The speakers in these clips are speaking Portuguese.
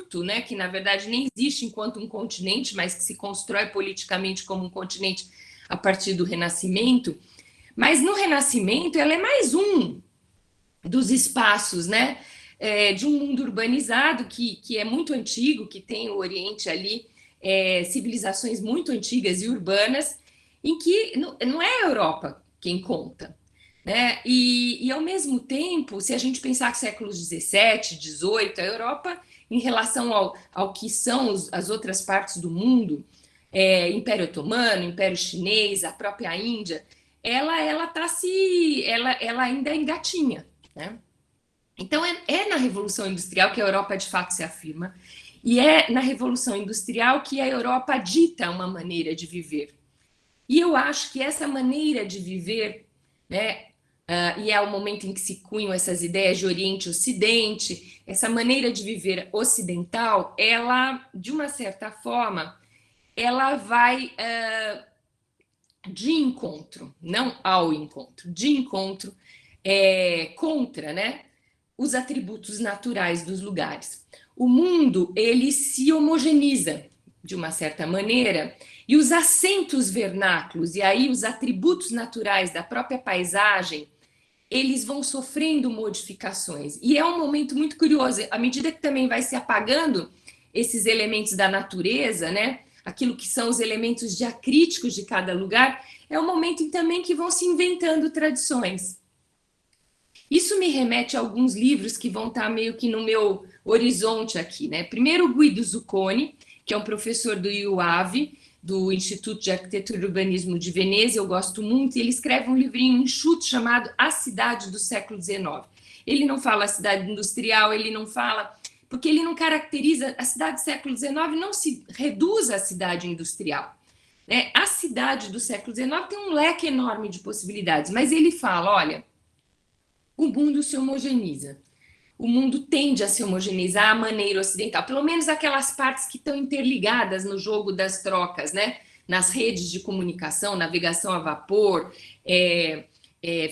curto, né, que na verdade nem existe enquanto um continente, mas que se constrói politicamente como um continente a partir do Renascimento. Mas no Renascimento ela é mais um dos espaços, né, de um mundo urbanizado que é muito antigo, que tem o Oriente ali, civilizações muito antigas e urbanas, em que não é a Europa quem conta, né? E ao mesmo tempo, se a gente pensar que séculos 17, 18, a Europa, em relação ao que são as outras partes do mundo, Império Otomano, Império Chinês, a própria Índia, ela ainda engatinha, né? Então é na Revolução Industrial que a Europa de fato se afirma, e é na Revolução Industrial que a Europa dita uma maneira de viver. E eu acho que essa maneira de viver, né, e é o momento em que se cunham essas ideias de Oriente e Ocidente, essa maneira de viver ocidental, ela, de uma certa forma, ela vai de encontro, não ao encontro, de encontro contra, né, os atributos naturais dos lugares. O mundo, ele se homogeneiza de uma certa maneira, e os acentos vernáculos, e aí os atributos naturais da própria paisagem, eles vão sofrendo modificações. E é um momento muito curioso, à medida que também vai se apagando esses elementos da natureza, né, aquilo que são os elementos diacríticos de cada lugar, é um momento em também que vão se inventando tradições. Isso me remete a alguns livros que vão estar meio que no meu horizonte aqui, né? Primeiro, o Guido Zucconi, que é um professor do IUAV, do Instituto de Arquitetura e Urbanismo de Veneza, eu gosto muito, e ele escreve um livrinho enxuto chamado A Cidade do Século XIX. Ele não fala a cidade industrial, ele não fala... Porque ele não caracteriza... A cidade do século XIX não se reduz à cidade industrial, né? A cidade do século XIX tem um leque enorme de possibilidades, mas ele fala, olha, o mundo se homogeneiza. O mundo tende a se homogeneizar à maneira ocidental, pelo menos aquelas partes que estão interligadas no jogo das trocas, né? Nas redes de comunicação, navegação a vapor,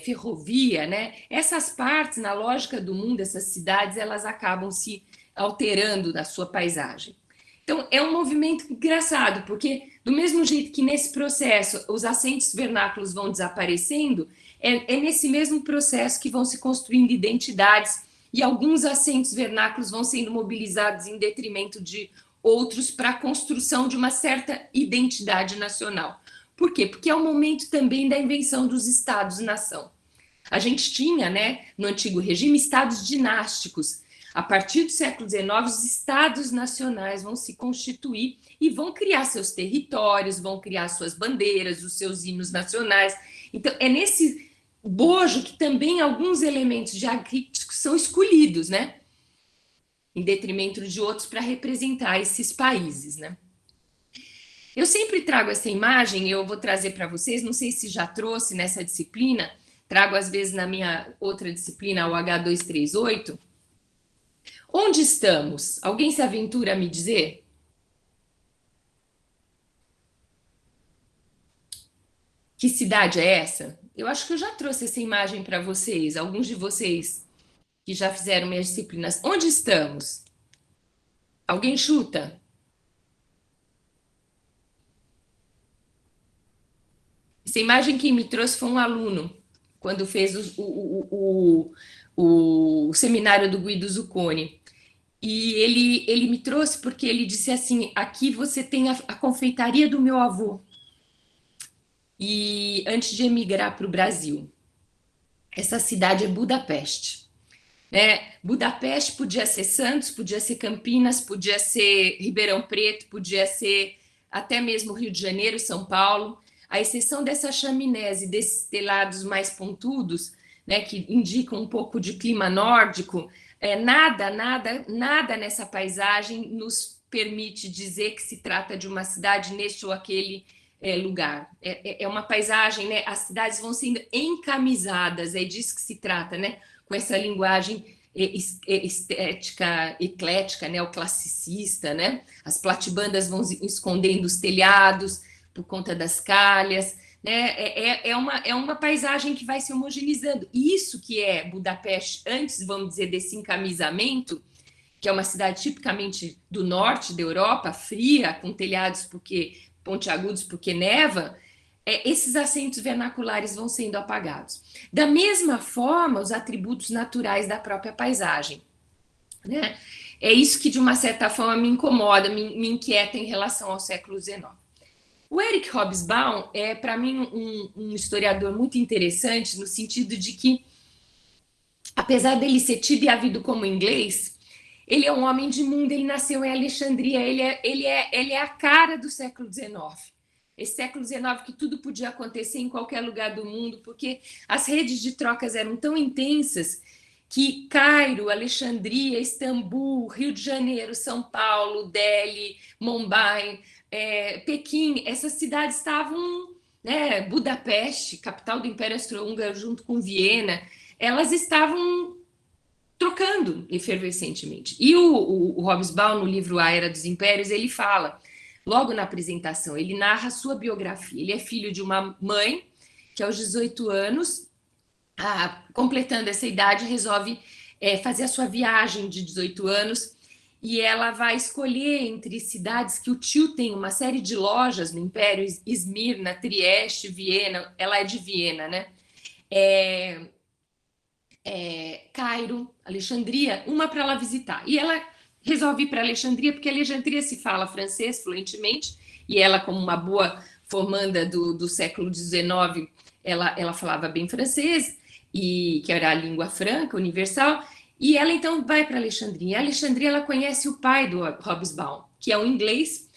ferrovia, né? Essas partes, na lógica do mundo, essas cidades, elas acabam se alterando na sua paisagem. Então, é um movimento engraçado, porque do mesmo jeito que nesse processo os acentos vernáculos vão desaparecendo, é nesse mesmo processo que vão se construindo identidades e alguns acentos vernáculos vão sendo mobilizados em detrimento de outros para a construção de uma certa identidade nacional. Por quê? Porque é o momento também da invenção dos estados-nação. A gente tinha, né, no antigo regime, estados dinásticos. A partir do século XIX, os estados nacionais vão se constituir e vão criar seus territórios, vão criar suas bandeiras, os seus hinos nacionais. Então, é nesse bojo que também alguns elementos diacríticos são escolhidos, né? Em detrimento de outros para representar esses países, né? Eu sempre trago essa imagem, eu vou trazer para vocês, não sei se já trouxe nessa disciplina, trago às vezes na minha outra disciplina, o H238. Onde estamos? Alguém se aventura a me dizer? Que cidade é essa? Eu acho que eu já trouxe essa imagem para vocês, alguns de vocês que já fizeram minhas disciplinas. Onde estamos? Alguém chuta? Essa imagem que me trouxe foi um aluno, quando fez o seminário do Guido Zucconi. E ele me trouxe porque ele disse assim, aqui você tem a confeitaria do meu avô. E antes de emigrar para o Brasil, essa cidade é Budapeste. Budapeste podia ser Santos, podia ser Campinas, podia ser Ribeirão Preto, podia ser até mesmo Rio de Janeiro, São Paulo, à exceção dessas chaminés e desses telados mais pontudos, né, que indicam um pouco de clima nórdico, nada nessa paisagem nos permite dizer que se trata de uma cidade neste ou aquele lugar. É uma paisagem, né, as cidades vão sendo encamisadas, é disso que se trata, né, com essa linguagem estética eclética, neoclassicista, né? As platibandas vão escondendo os telhados por conta das calhas, né? É uma paisagem que vai se homogeneizando. Isso que é Budapeste, antes, vamos dizer, desse encamisamento, que é uma cidade tipicamente do norte da Europa, fria, com telhados pontiagudos porque neva, esses acentos vernaculares vão sendo apagados. Da mesma forma, os atributos naturais da própria paisagem, né? É isso que, de uma certa forma, me incomoda, me inquieta em relação ao século XIX. O Eric Hobsbawm é, para mim, um historiador muito interessante, no sentido de que, apesar dele ser tido e havido como inglês, ele é um homem de mundo, ele nasceu em Alexandria, ele é a cara do século XIX. Esse século XIX que tudo podia acontecer em qualquer lugar do mundo, porque as redes de trocas eram tão intensas que Cairo, Alexandria, Istambul, Rio de Janeiro, São Paulo, Delhi, Mumbai, Pequim, essas cidades estavam, né, Budapeste, capital do Império Austro-Húngaro, junto com Viena, elas estavam trocando efervescentemente. E o Hobsbawm, no livro A Era dos Impérios, ele fala, logo na apresentação, ele narra a sua biografia. Ele é filho de uma mãe que, aos 18 anos, completando essa idade, resolve fazer a sua viagem de 18 anos, e ela vai escolher entre cidades que o tio tem uma série de lojas no Império, Esmirna, Trieste, Viena, ela é de Viena, né? Cairo, Alexandria, uma para ela visitar. E ela resolve ir para Alexandria, porque Alexandria se fala francês fluentemente, e ela, como uma boa formanda do século XIX, ela falava bem francês, e que era a língua franca, universal, e ela então vai para Alexandria. Em Alexandria ela conhece o pai do Hobsbawm, que é um inglês,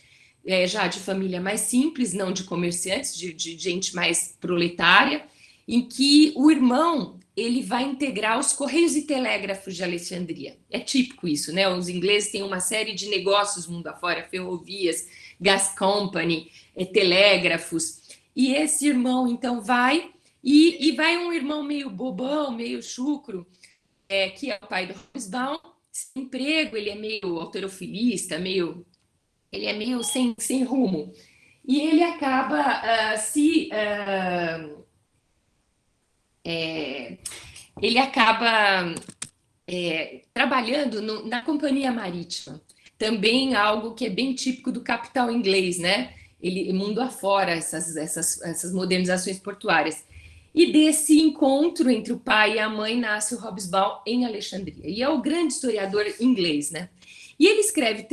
já de família mais simples, não de comerciantes, de gente mais proletária, em que o irmão ele vai integrar os Correios e Telégrafos de Alexandria. É típico isso, né? Os ingleses têm uma série de negócios mundo afora, ferrovias, gas company, telégrafos, e esse irmão então vai, e vai um irmão meio bobão, meio chucro, que é o pai do Hobsbawm, sem emprego, ele é meio alterofilista, ele é meio sem rumo. E ele acaba trabalhando na companhia marítima. Também algo que é bem típico do capital inglês, né? Ele mundo afora, essas modernizações portuárias. E desse encontro entre o pai e a mãe nasce o Hobsbawm em Alexandria. E é o grande historiador inglês, né? E ele escreve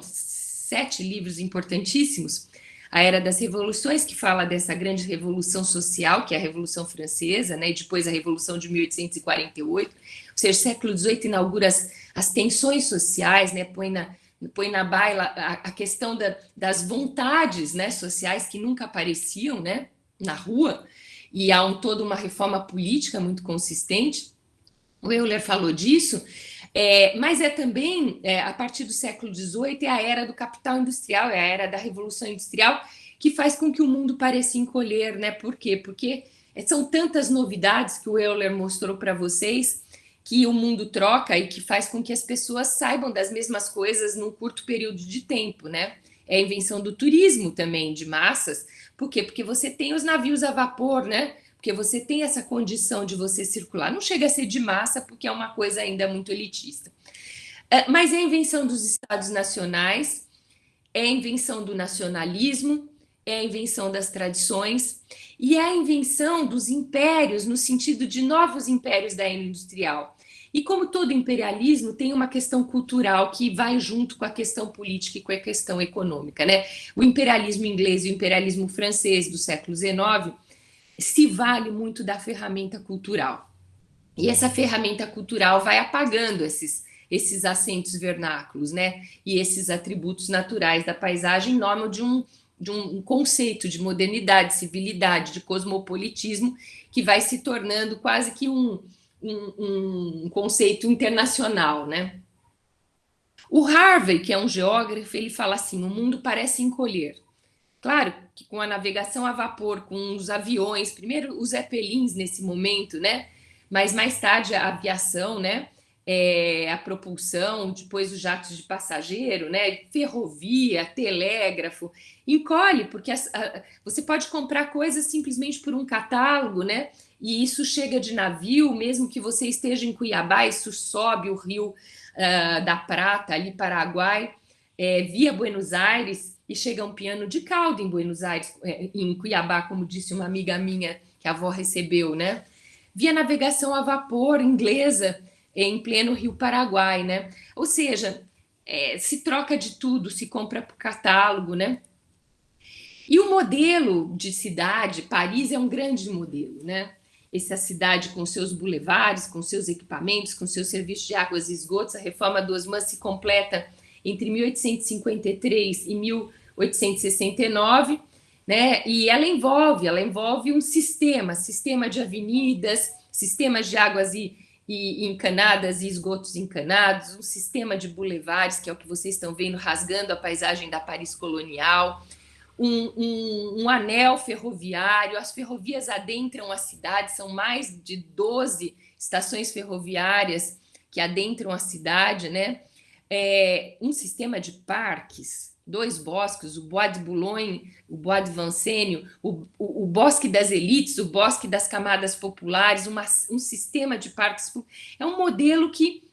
sete livros importantíssimos. A Era das Revoluções, que fala dessa grande revolução social, que é a Revolução Francesa, né? E depois a Revolução de 1848. Ou seja, o século XVIII inaugura as tensões sociais, né? Põe na baila a questão das vontades, né, sociais que nunca apareciam, né, na rua, e há toda uma reforma política muito consistente. O Euler falou disso, mas também, a partir do século XVIII, é a era do capital industrial, é a era da Revolução Industrial, que faz com que o mundo pareça encolher, né? Por quê? Porque são tantas novidades que o Euler mostrou para vocês, que o mundo troca e que faz com que as pessoas saibam das mesmas coisas num curto período de tempo, né? É a invenção do turismo também, de massas. Por quê? Porque você tem os navios a vapor, né? Porque você tem essa condição de você circular. Não chega a ser de massa, porque é uma coisa ainda muito elitista. Mas é a invenção dos estados nacionais, é a invenção do nacionalismo, é a invenção das tradições e é a invenção dos impérios, no sentido de novos impérios da era industrial. E como todo imperialismo, tem uma questão cultural que vai junto com a questão política e com a questão econômica, né? O imperialismo inglês e o imperialismo francês do século XIX se vale muito da ferramenta cultural. E essa ferramenta cultural vai apagando esses acentos vernáculos, né? E esses atributos naturais da paisagem em nome de um conceito de modernidade, civilidade, de cosmopolitismo, que vai se tornando quase que um conceito internacional, né? O Harvey, que é um geógrafo, ele fala assim: o mundo parece encolher. Claro que com a navegação a vapor, com os aviões, primeiro os zeppelins nesse momento, né? Mas mais tarde a aviação, né? a propulsão, depois os jatos de passageiro, né? Ferrovia, telégrafo, encolhe, porque você pode comprar coisas simplesmente por um catálogo, né? E isso chega de navio, mesmo que você esteja em Cuiabá, isso sobe o rio da Prata, ali Paraguai, via Buenos Aires, e chega um piano de cauda em Buenos Aires, em Cuiabá, como disse uma amiga minha que a avó recebeu, né? Via navegação a vapor inglesa em pleno Rio Paraguai, né? Ou seja, se troca de tudo, se compra por catálogo, né? E o modelo de cidade, Paris é um grande modelo, né? Essa cidade com seus bulevares, com seus equipamentos, com seus serviços de águas e esgotos, a reforma do Haussmann se completa entre 1853 e 1869, né? E ela envolve um sistema de avenidas, sistemas de águas e encanadas e esgotos encanados, um sistema de bulevares, que é o que vocês estão vendo rasgando a paisagem da Paris colonial, um anel ferroviário, as ferrovias adentram a cidade, são mais de 12 estações ferroviárias que adentram a cidade, né? Um sistema de parques, 2 bosques, o Bois de Boulogne, o Bois de Vincennes, o Bosque das Elites, o Bosque das Camadas Populares, um sistema de parques. É um modelo que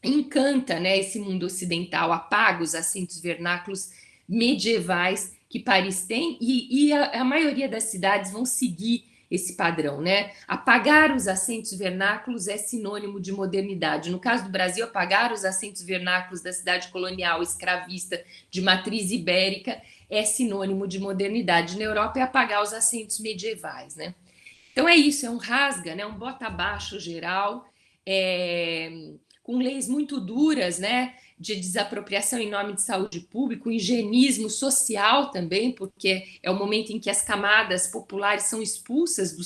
encanta, né, esse mundo ocidental, apaga os assentos vernáculos medievais que Paris tem, e a maioria das cidades vão seguir esse padrão, né? Apagar os assentos vernáculos é sinônimo de modernidade. No caso do Brasil, apagar os assentos vernáculos da cidade colonial escravista de matriz ibérica é sinônimo de modernidade. Na Europa é apagar os assentos medievais, né? Então é isso, é um rasga, né? Um bota abaixo geral, com leis muito duras, né? De desapropriação em nome de saúde pública, o higienismo social também, porque é o momento em que as camadas populares são expulsas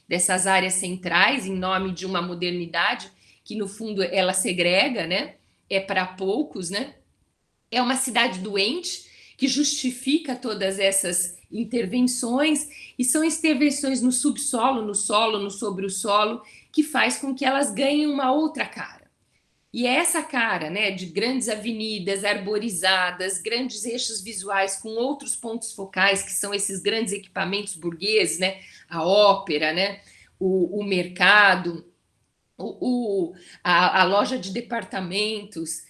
dessas áreas centrais em nome de uma modernidade que, no fundo, ela segrega, né? É para poucos, né? É uma cidade doente que justifica todas essas intervenções, e são intervenções no subsolo, no solo, no sobre o solo, que faz com que elas ganhem uma outra cara. E é essa cara, né, de grandes avenidas arborizadas, grandes eixos visuais com outros pontos focais, que são esses grandes equipamentos burgueses, né, a ópera, né, o mercado, a loja de departamentos,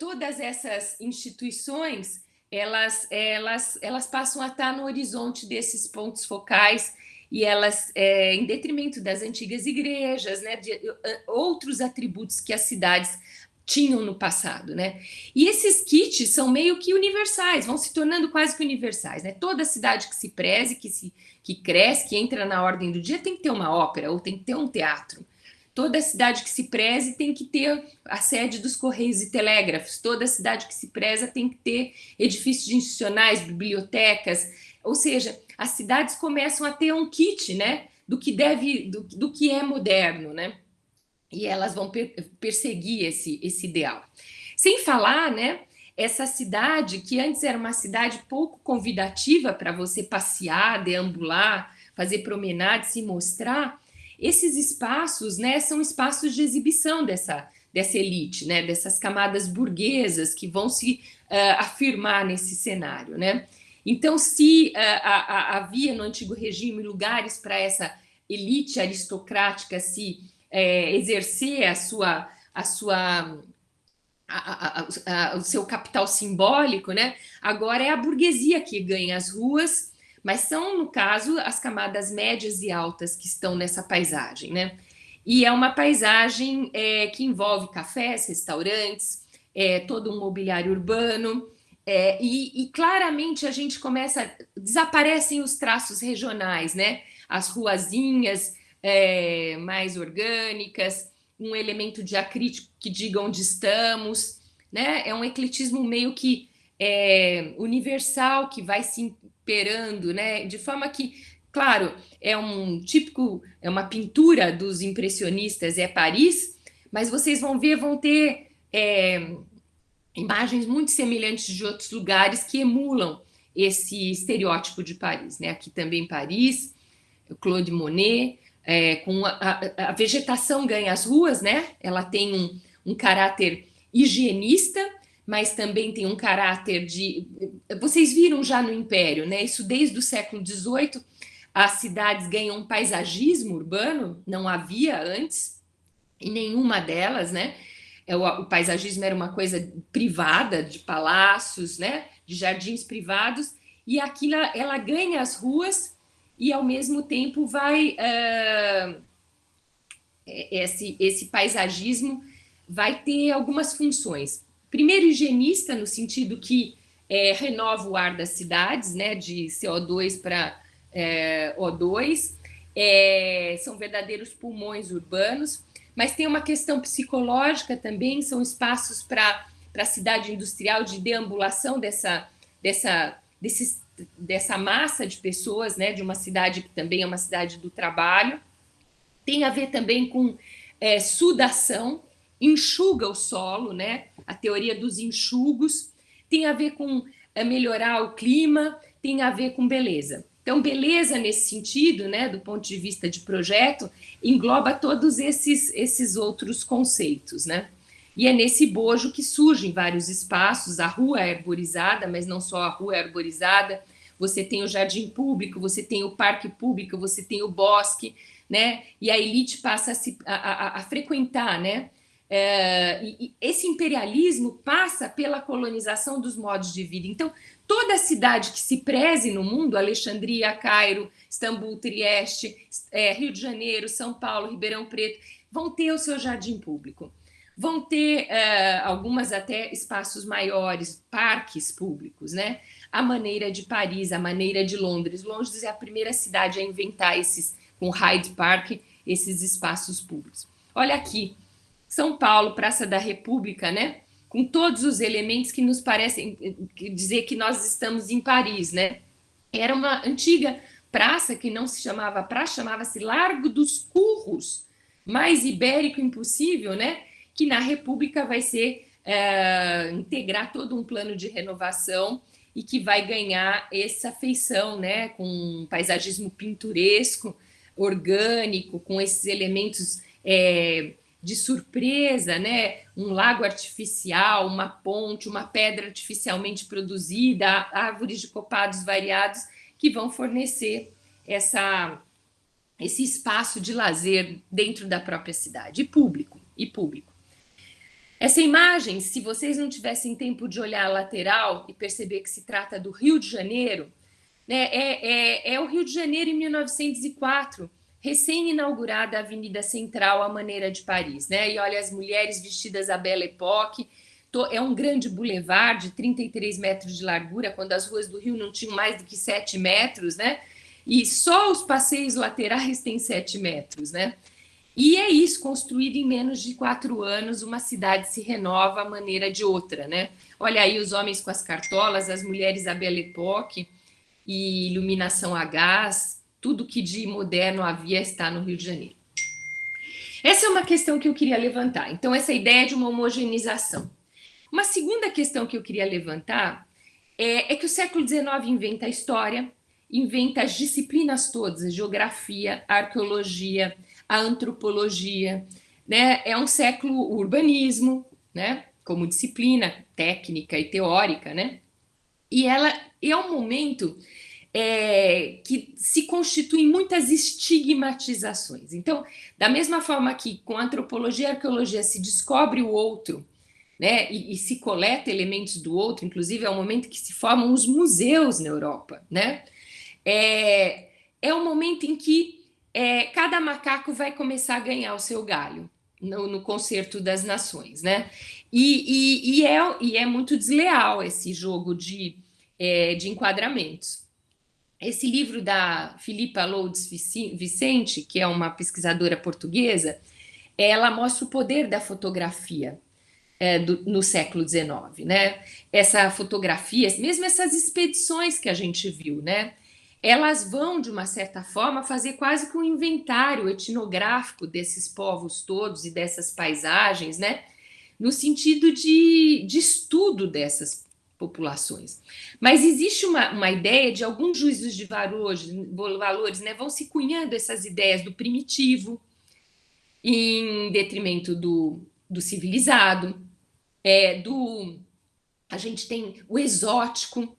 todas essas instituições, elas passam a estar no horizonte desses pontos focais, e elas, em detrimento das antigas igrejas, né, de outros atributos que as cidades tinham no passado, né? E esses kits são meio que universais, vão se tornando quase que universais, né? Toda cidade que se preze, que cresce, que entra na ordem do dia, tem que ter uma ópera ou tem que ter um teatro. Toda cidade que se preze tem que ter a sede dos Correios e Telégrafos. Toda cidade que se preza tem que ter edifícios institucionais, bibliotecas. Ou seja, as cidades começam a ter um kit, né, do que é moderno, né? E elas vão perseguir esse ideal. Sem falar, né, essa cidade que antes era uma cidade pouco convidativa para você passear, deambular, fazer promenade, se mostrar. Esses espaços, né, são espaços de exibição dessa elite, né, dessas camadas burguesas que vão se afirmar nesse cenário, né? Então, se havia no antigo regime lugares para essa elite aristocrática se exercer o seu capital simbólico, né? Agora é a burguesia que ganha as ruas, mas são, no caso, as camadas médias e altas que estão nessa paisagem, né? E é uma paisagem que envolve cafés, restaurantes, todo um mobiliário urbano, e claramente a gente desaparecem os traços regionais, né? As ruazinhas mais orgânicas, um elemento diacrítico que diga onde estamos, né? É um ecletismo meio que universal que vai se imperando, né? De forma que, claro, é uma pintura dos impressionistas, é Paris, mas vocês vão ter imagens muito semelhantes de outros lugares que emulam esse estereótipo de Paris, né? Aqui também Paris, Claude Monet, a vegetação ganha as ruas, né? Ela tem um caráter higienista, mas também tem um caráter de... Vocês viram já no Império, né? Isso desde o século XVIII, as cidades ganham um paisagismo urbano, não havia antes em nenhuma delas, né? O paisagismo era uma coisa privada, de palácios, né? De jardins privados, e aquilo ela ganha as ruas e ao mesmo tempo vai esse paisagismo vai ter algumas funções. Primeiro, higienista, no sentido que renova o ar das cidades, né, de CO2 para O2, são verdadeiros pulmões urbanos, mas tem uma questão psicológica também, são espaços para a cidade industrial de deambulação dessa massa de pessoas, né, de uma cidade que também é uma cidade do trabalho. Tem a ver também com sudação, enxuga o solo, né? A teoria dos enxugos, tem a ver com melhorar o clima, tem a ver com beleza. Então, beleza nesse sentido, né, do ponto de vista de projeto, engloba todos esses outros conceitos, né? E é nesse bojo que surgem vários espaços, a rua é arborizada, mas não só a rua é arborizada, você tem o jardim público, você tem o parque público, você tem o bosque, né? E a elite passa a frequentar, né? E esse imperialismo passa pela colonização dos modos de vida. Então, toda cidade que se preze no mundo, Alexandria, Cairo, Istambul, Trieste, Rio de Janeiro, São Paulo, Ribeirão Preto, vão ter o seu jardim público. Vão ter algumas até espaços maiores, parques públicos, né? A maneira de Paris, a maneira de Londres. Londres é a primeira cidade a inventar com Hyde Park, esses espaços públicos. Olha aqui, São Paulo, Praça da República, né? Com todos os elementos que nos parecem dizer que nós estamos em Paris, né? Era uma antiga praça que não se chamava praça, chamava-se Largo dos Curros, mais ibérico impossível, né? Que na República vai ser integrar todo um plano de renovação e que vai ganhar essa feição, né? Com um paisagismo pinturesco, orgânico, com esses elementos de surpresa, né? Um lago artificial, uma ponte, uma pedra artificialmente produzida, árvores de copados variados que vão fornecer esse espaço de lazer dentro da própria cidade, e público. Essa imagem, se vocês não tivessem tempo de olhar a lateral e perceber que se trata do Rio de Janeiro, né, é o Rio de Janeiro em 1904, recém-inaugurada a Avenida Central à maneira de Paris, né? E olha as mulheres vestidas à Belle Époque, é um grande boulevard de 33 metros de largura, quando as ruas do Rio não tinham mais do que 7 metros, né? E só os passeios laterais têm 7 metros, né? E é isso, construído em menos de 4 anos, uma cidade se renova à maneira de outra, né? Olha aí os homens com as cartolas, as mulheres à Belle Époque, e iluminação a gás, tudo que de moderno havia está no Rio de Janeiro. Essa é uma questão que eu queria levantar. Então, essa ideia de uma homogeneização. Uma segunda questão que eu queria levantar é que o século XIX inventa a história, inventa as disciplinas todas, a geografia, a arqueologia, a antropologia, né? É um século o urbanismo, né? Como disciplina técnica e teórica, né? E ela é um momento que se constituem muitas estigmatizações. Então, da mesma forma que com a antropologia e a arqueologia se descobre o outro, né, e se coleta elementos do outro, inclusive é o momento que se formam os museus na Europa, né? É um momento em que cada macaco vai começar a ganhar o seu galho no concerto das nações, né? E é muito desleal esse jogo de enquadramentos. Esse livro da Filipa Lourdes Vicente, que é uma pesquisadora portuguesa, ela mostra o poder da fotografia no século XIX, né? Essa fotografia, mesmo essas expedições que a gente viu, né? Elas vão, de uma certa forma, fazer quase que um inventário etnográfico desses povos todos e dessas paisagens, né? No sentido de estudo dessas populações. Mas existe uma ideia de alguns juízos de valores, né, vão se cunhando essas ideias do primitivo em detrimento do civilizado, a gente tem o exótico,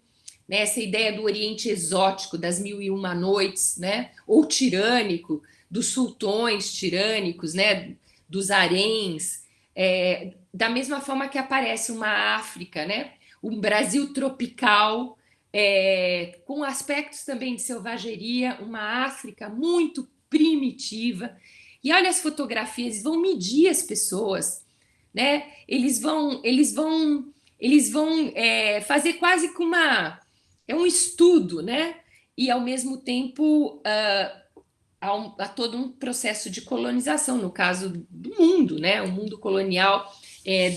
né, essa ideia do Oriente exótico, das 1001 noites, né, ou tirânico, dos sultões tirânicos, né, dos haréns, da mesma forma que aparece uma África, né, um Brasil tropical, com aspectos também de selvageria, uma África muito primitiva. E olha as fotografias, vão medir as pessoas, né? Eles vão fazer quase que um estudo, né? E ao mesmo tempo há todo um processo de colonização, no caso do mundo, né? O mundo colonial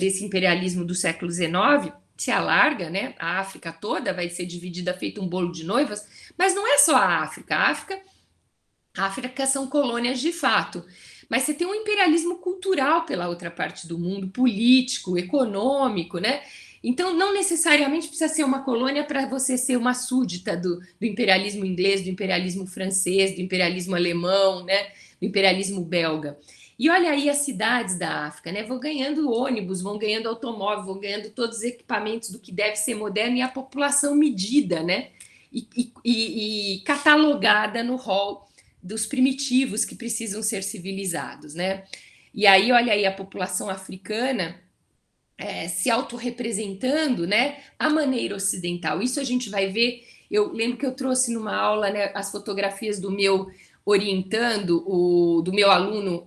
desse imperialismo do século XIX se alarga, né? A África toda vai ser dividida, feito um bolo de noivas, mas não é só a África. A África são colônias de fato, mas você tem um imperialismo cultural pela outra parte do mundo, político, econômico, né? Então, não necessariamente precisa ser uma colônia para você ser uma súdita do imperialismo inglês, do imperialismo francês, do imperialismo alemão, né? Do imperialismo belga. E olha aí as cidades da África, né? Vão ganhando ônibus, vão ganhando automóvel, vão ganhando todos os equipamentos do que deve ser moderno e a população medida, né? E catalogada no rol dos primitivos que precisam ser civilizados, né? E aí, olha aí, a população africana se autorrepresentando, né, à maneira ocidental. Isso a gente vai ver. Eu lembro que eu trouxe numa aula, né, as fotografias do meu orientando, do meu aluno,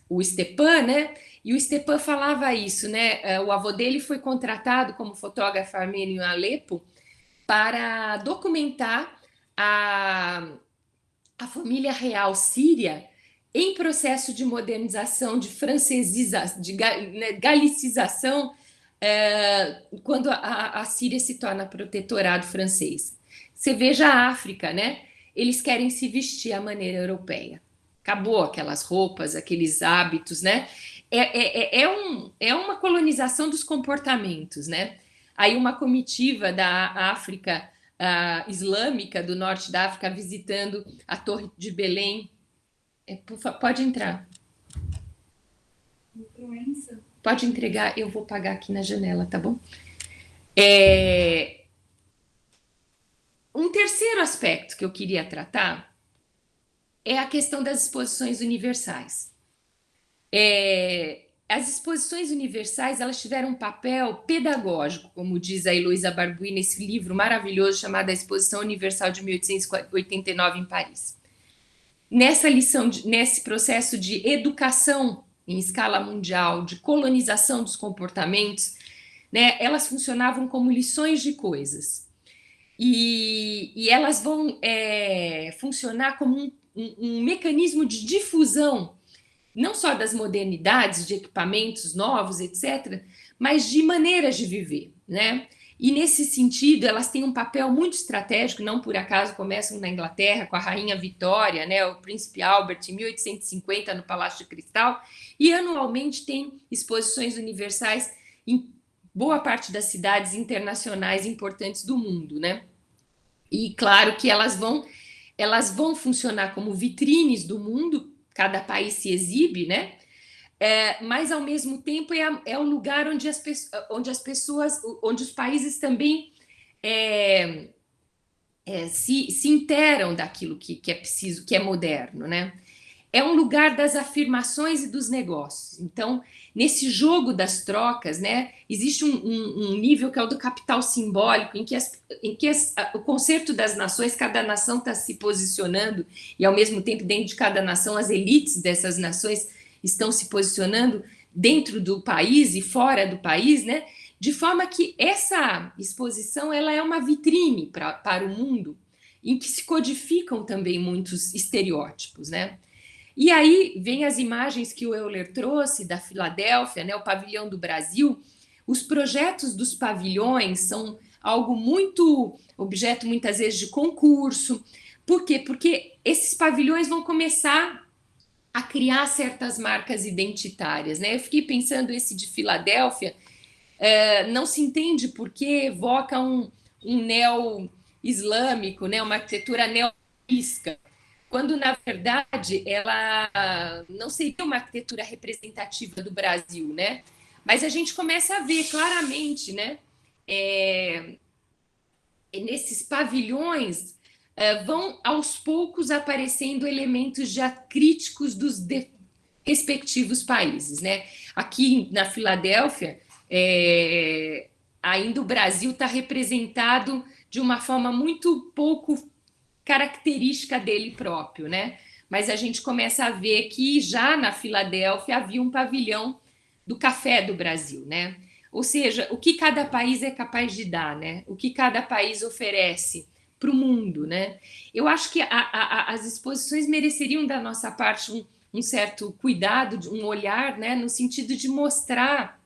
o Stepan, né? E o Stepan falava isso, né? O avô dele foi contratado como fotógrafo armênio em Alepo para documentar a família real síria em processo de modernização, de francesização, de galicização, quando a Síria se torna protetorado francês. Você veja a África, né? Eles querem se vestir à maneira europeia. Acabou aquelas roupas, aqueles hábitos, né? É uma colonização dos comportamentos, né? Aí uma comitiva da África islâmica, do norte da África, visitando a Torre de Belém. Pode entrar. Pode entregar, eu vou pagar aqui na janela, tá bom? Um terceiro aspecto que eu queria tratar é a questão das exposições universais. As exposições universais, elas tiveram um papel pedagógico, como diz a Heloísa Barbuy nesse livro maravilhoso chamado A Exposição Universal de 1889 em Paris. Nessa lição, nesse processo de educação em escala mundial, de colonização dos comportamentos, né, elas funcionavam como lições de coisas. E elas vão funcionar como um mecanismo de difusão, não só das modernidades, de equipamentos novos, etc., mas de maneiras de viver, né? E nesse sentido, elas têm um papel muito estratégico, não por acaso começam na Inglaterra com a Rainha Vitória, né, o Príncipe Albert, em 1850, no Palácio de Cristal, e anualmente tem exposições universais em boa parte das cidades internacionais importantes do mundo, né? E claro que elas vão funcionar como vitrines do mundo, cada país se exibe, né? Mas ao mesmo tempo é o lugar onde as pessoas, onde os países também se interam daquilo que é preciso, que é moderno, né? É um lugar das afirmações e dos negócios. Então, nesse jogo das trocas, né, existe um nível que é o do capital simbólico, em que o concerto das nações, cada nação está se posicionando, e ao mesmo tempo, dentro de cada nação, as elites dessas nações estão se posicionando dentro do país e fora do país, né, de forma que essa exposição ela é uma vitrine para o mundo, em que se codificam também muitos estereótipos, né? E aí vem as imagens que o Euler trouxe da Filadélfia, né, o pavilhão do Brasil. Os projetos dos pavilhões são algo muito objeto muitas vezes de concurso. Por quê? Porque esses pavilhões vão começar a criar certas marcas identitárias, né? Eu fiquei pensando esse de Filadélfia, não se entende por que evoca um neo-islâmico, né, uma arquitetura neo-isca, quando, na verdade, ela não seria uma arquitetura representativa do Brasil, né? Mas a gente começa a ver claramente, né, nesses pavilhões, vão aos poucos aparecendo elementos já críticos dos respectivos países, né? Aqui na Filadélfia, ainda o Brasil está representado de uma forma muito pouco característica dele próprio, né? Mas a gente começa a ver que já na Filadélfia havia um pavilhão do café do Brasil, né? Ou seja, o que cada país é capaz de dar, né? O que cada país oferece para o mundo, né? Eu acho que as exposições mereceriam da nossa parte um certo cuidado, um olhar, né? No sentido de mostrar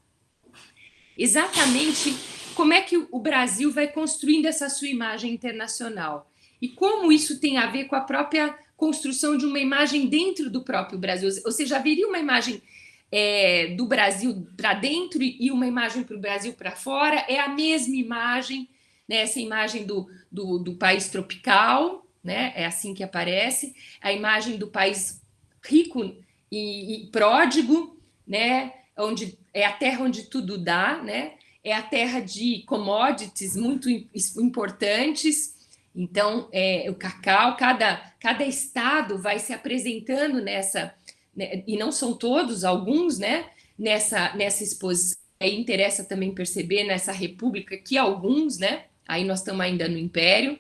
exatamente como é que o Brasil vai construindo essa sua imagem internacional e como isso tem a ver com a própria construção de uma imagem dentro do próprio Brasil. Ou seja, haveria uma imagem do Brasil para dentro e uma imagem para o Brasil para fora, é a mesma imagem, né? Essa imagem do país tropical, né? É assim que aparece, a imagem do país rico e pródigo, né? Onde é a terra onde tudo dá, né? É a terra de commodities muito importantes. Então, o cacau, cada estado vai se apresentando nessa, né, e não são todos, alguns, né, nessa exposição. Aí interessa também perceber nessa república que alguns, né, aí nós estamos ainda no Império,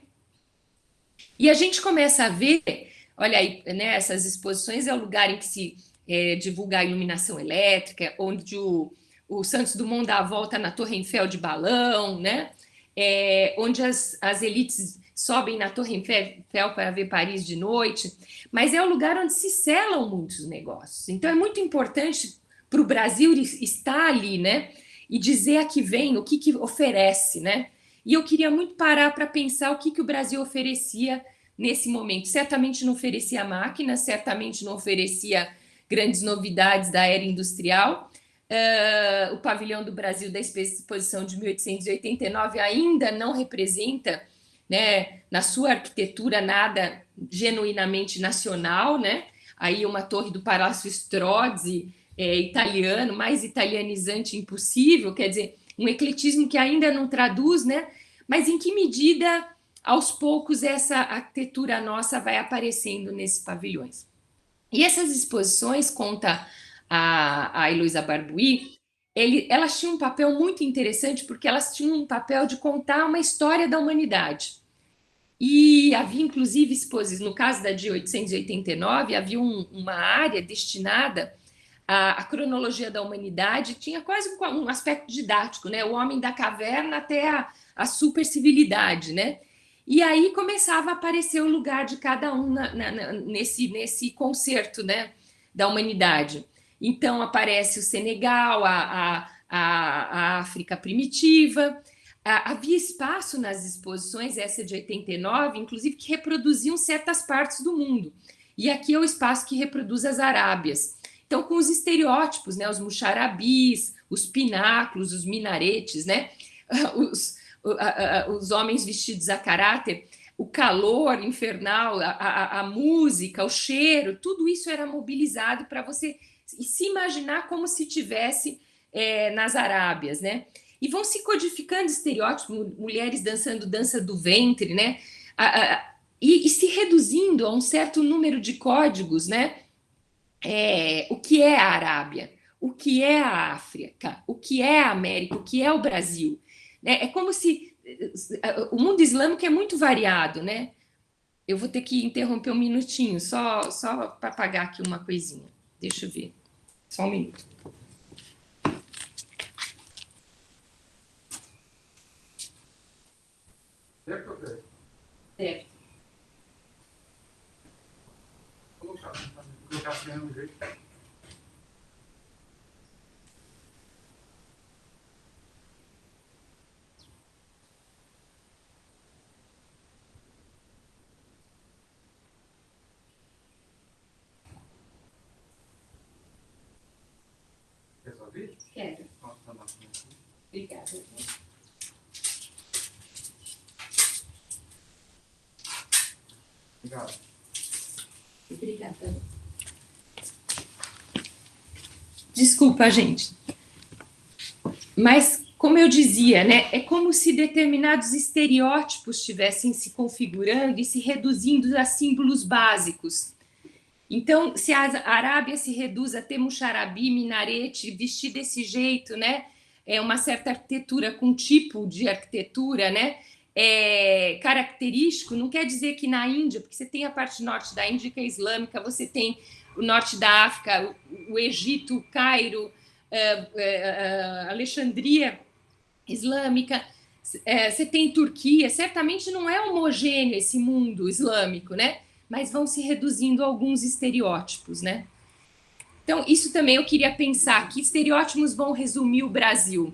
e a gente começa a ver, olha aí, né, essas exposições é o lugar em que se divulga a iluminação elétrica, onde o Santos Dumont dá a volta na Torre Eiffel de balão, né, onde as elites sobem na Torre Eiffel para ver Paris de noite, mas é o lugar onde se selam muitos negócios. Então é muito importante para o Brasil estar ali, né? E dizer a que vem, o que oferece, né? E eu queria muito parar para pensar o que o Brasil oferecia nesse momento. Certamente não oferecia máquinas, certamente não oferecia grandes novidades da era industrial. O pavilhão do Brasil da exposição de 1889 ainda não representa, né, na sua arquitetura nada genuinamente nacional, né? Aí uma torre do Palácio Strozzi, italiano, mais italianizante impossível, quer dizer, um ecletismo que ainda não traduz, né? Mas em que medida, aos poucos, essa arquitetura nossa vai aparecendo nesses pavilhões? E essas exposições, conta a Heloísa Barbuí, elas tinham um papel muito interessante porque elas tinham um papel de contar uma história da humanidade. E havia, inclusive, exposições, no caso da de 889, havia uma área destinada à cronologia da humanidade, tinha quase um aspecto didático, né? O homem da caverna até a supercivilidade, né? E aí começava a aparecer o lugar de cada um nesse concerto, né, da humanidade. Então aparece o Senegal, a África primitiva. Havia espaço nas exposições, essa de 89, inclusive, que reproduziam certas partes do mundo. E aqui é o espaço que reproduz as Arábias. Então, com os estereótipos, né, os muxarabis, os pináculos, os minaretes, né, os homens vestidos a caráter, o calor infernal, a música, o cheiro, tudo isso era mobilizado para você se imaginar como se tivesse nas Arábias, né? E vão se codificando estereótipos, mulheres dançando dança do ventre, né? E se reduzindo a um certo número de códigos, né? O que é a Arábia? O que é a África? O que é a América? O que é o Brasil? É como se o mundo islâmico é muito variado, né? Eu vou ter que interromper um minutinho, só para pagar aqui uma coisinha. Deixa eu ver. Só um minuto. Certo ou certo? Certo. Colocar assim no jeito. Quer só vídeo? Quero. Nossa, tá bom. Obrigada. Desculpa, gente. Mas, como eu dizia, né, é como se determinados estereótipos estivessem se configurando e se reduzindo a símbolos básicos. Então, se a Arábia se reduz a ter muxarabi, minarete, vestir desse jeito, né, é uma certa arquitetura com tipo de arquitetura, né, característico, não quer dizer que na Índia, porque você tem a parte norte da Índia que é islâmica, você tem o norte da África, o Egito, o Cairo, Alexandria islâmica, você tem Turquia, certamente não é homogêneo esse mundo islâmico, né? Mas vão se reduzindo alguns estereótipos, né? Então, isso também eu queria pensar, que estereótipos vão resumir o Brasil,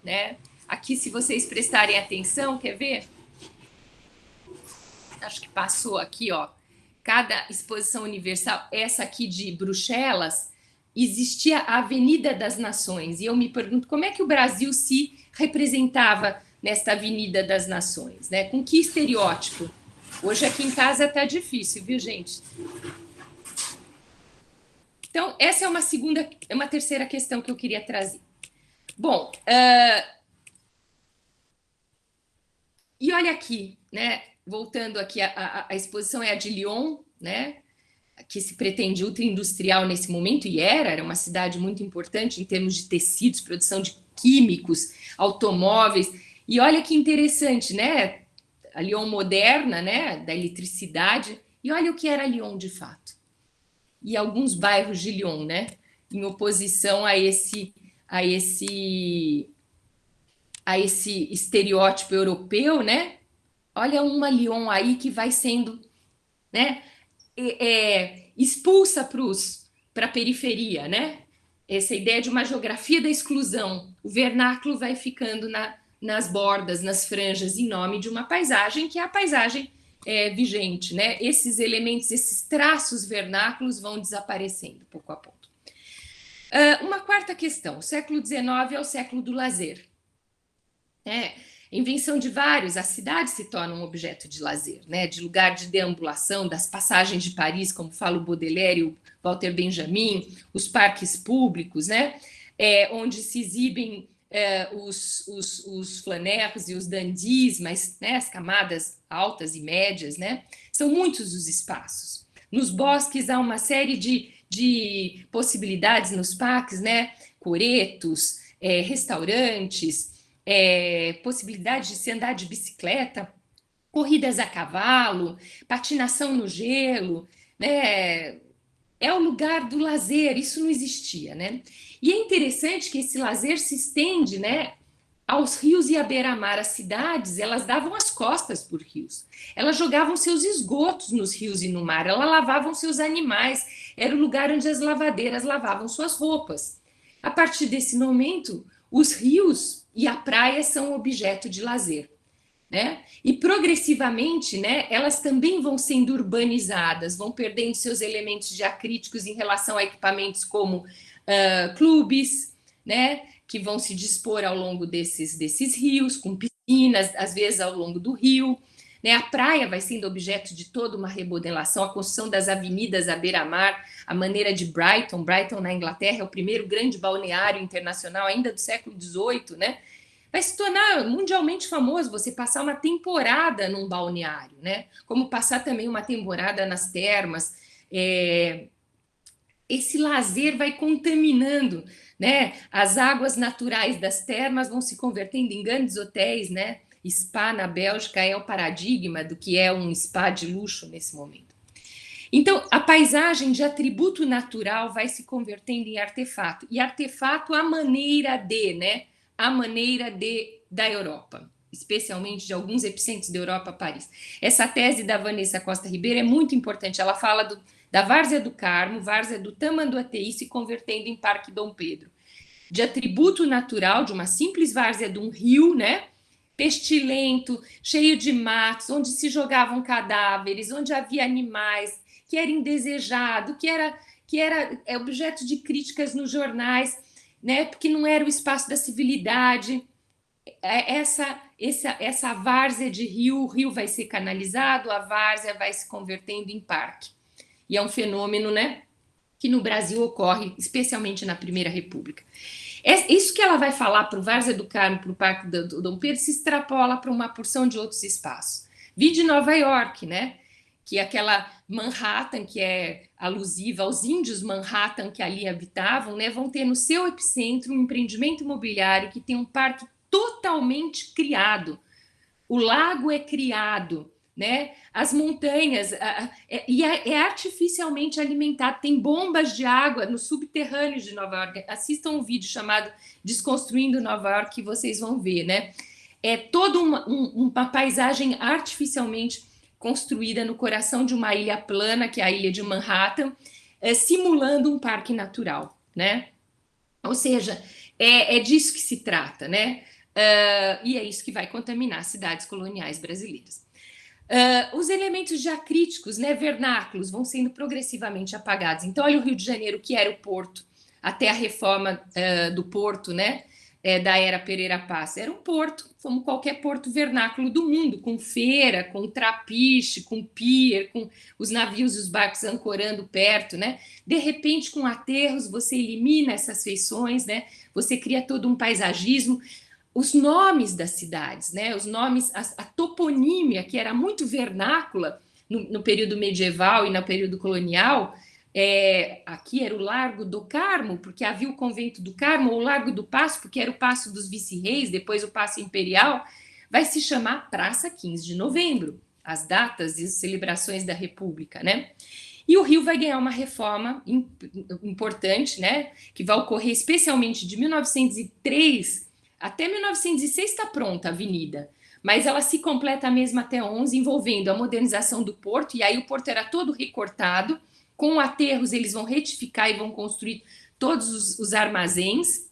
né? Aqui, se vocês prestarem atenção, quer ver? Acho que passou aqui, ó. Cada exposição universal, essa aqui de Bruxelas, existia a Avenida das Nações. E eu me pergunto como é que o Brasil se representava nesta Avenida das Nações, né? Com que estereótipo? Hoje aqui em casa tá difícil, viu, gente? Então, essa é uma terceira questão que eu queria trazer. Bom, e olha aqui, né? Voltando aqui, a exposição é a de Lyon, né? Que se pretende ultra-industrial nesse momento, e era uma cidade muito importante em termos de tecidos, produção de químicos, automóveis. E olha que interessante, né? A Lyon moderna, né? Da eletricidade. E olha o que era Lyon de fato. E alguns bairros de Lyon, né? Em oposição a esse estereótipo europeu, né? Olha uma Lyon aí que vai sendo, né, expulsa para a periferia, né? Essa ideia de uma geografia da exclusão. O vernáculo vai ficando nas bordas, nas franjas, em nome de uma paisagem que é a paisagem vigente, né? Esses elementos, esses traços vernáculos vão desaparecendo pouco a pouco. Uma quarta questão, o século XIX é o século do lazer. Invenção de vários, a cidade se torna um objeto de lazer, né? De lugar de deambulação, das passagens de Paris, como fala o Baudelaire e o Walter Benjamin, os parques públicos, né? Onde se exibem os flaneurs e os dandys, mas né, as camadas altas e médias, né? São muitos os espaços. Nos bosques há uma série de possibilidades nos parques, né? Coretos, restaurantes, possibilidade de se andar de bicicleta, corridas a cavalo, patinação no gelo, né? É o lugar do lazer, isso não existia, né? E é interessante que esse lazer se estende, né, aos rios e à beira-mar. As cidades, elas davam as costas por rios. Elas jogavam seus esgotos nos rios e no mar, elas lavavam seus animais, era o lugar onde as lavadeiras lavavam suas roupas. A partir desse momento, os rios e a praia são objeto de lazer, né? E progressivamente, né, elas também vão sendo urbanizadas, vão perdendo seus elementos diacríticos em relação a equipamentos como clubes, né, que vão se dispor ao longo desses rios, com piscinas, às vezes ao longo do rio, né? A praia vai sendo objeto de toda uma remodelação, a construção das avenidas à beira-mar, a maneira de Brighton. Brighton, na Inglaterra, é o primeiro grande balneário internacional, ainda do século XVIII, né? Vai se tornar mundialmente famoso você passar uma temporada num balneário, né? Como passar também uma temporada nas termas. Esse lazer vai contaminando, né? As águas naturais das termas vão se convertendo em grandes hotéis, né? Spa na Bélgica é o paradigma do que é um spa de luxo nesse momento. Então, a paisagem de atributo natural vai se convertendo em artefato. E artefato à maneira de, né? A maneira da Europa, especialmente de alguns epicentros da Europa, Paris. Essa tese da Vanessa Costa Ribeiro é muito importante. Ela fala da Várzea do Carmo, Várzea do Tamanduateí se convertendo em Parque Dom Pedro. De atributo natural, de uma simples várzea de um rio, né? Pestilento, cheio de matos, onde se jogavam cadáveres, onde havia animais, que era indesejado, que era objeto de críticas nos jornais, né? Porque não era o espaço da civilidade. Essa várzea de rio, o rio vai ser canalizado, a várzea vai se convertendo em parque. e é um fenômeno, né, que no Brasil ocorre, especialmente na Primeira República. Isso que ela vai falar para o Várzea do Carmo, para o Parque do Dom Pedro, se extrapola para uma porção de outros espaços. Vi de Nova York, né? Que é aquela Manhattan, que é alusiva aos índios Manhattan que ali habitavam, né? Vão ter no seu epicentro um empreendimento imobiliário que tem um parque totalmente criado. O lago é criado, né? As montanhas é artificialmente alimentado, tem bombas de água no subterrâneo de Nova York. Assistam um vídeo chamado Desconstruindo Nova York que vocês vão ver, né? É toda uma paisagem artificialmente construída no coração de uma ilha plana, que é a ilha de Manhattan, simulando um parque natural, né? Ou seja, é disso que se trata, né? E é isso que vai contaminar as cidades coloniais brasileiras. Os elementos diacríticos, né, vernáculos, vão sendo progressivamente apagados. Então, olha o Rio de Janeiro, que era o porto, até a reforma do porto, né, da era Pereira Passa. Era um porto, como qualquer porto vernáculo do mundo, com feira, com trapiche, com pier, com os navios e os barcos ancorando perto, né? De repente, com aterros, você elimina essas feições, né? Você cria todo um paisagismo. Os nomes das cidades, né? Os nomes, a toponímia, que era muito vernácula no período medieval e no período colonial, aqui era o Largo do Carmo, porque havia o Convento do Carmo, ou o Largo do Paço, porque era o Paço dos Vice-Reis, depois o Paço Imperial, vai se chamar Praça 15 de Novembro, as datas e as celebrações da República, né? E o Rio vai ganhar uma reforma importante, né? Que vai ocorrer especialmente de 1903 até 1906 está pronta a avenida, mas ela se completa mesmo até 11, envolvendo a modernização do porto, e aí o porto era todo recortado, com aterros eles vão retificar e vão construir todos os armazéns,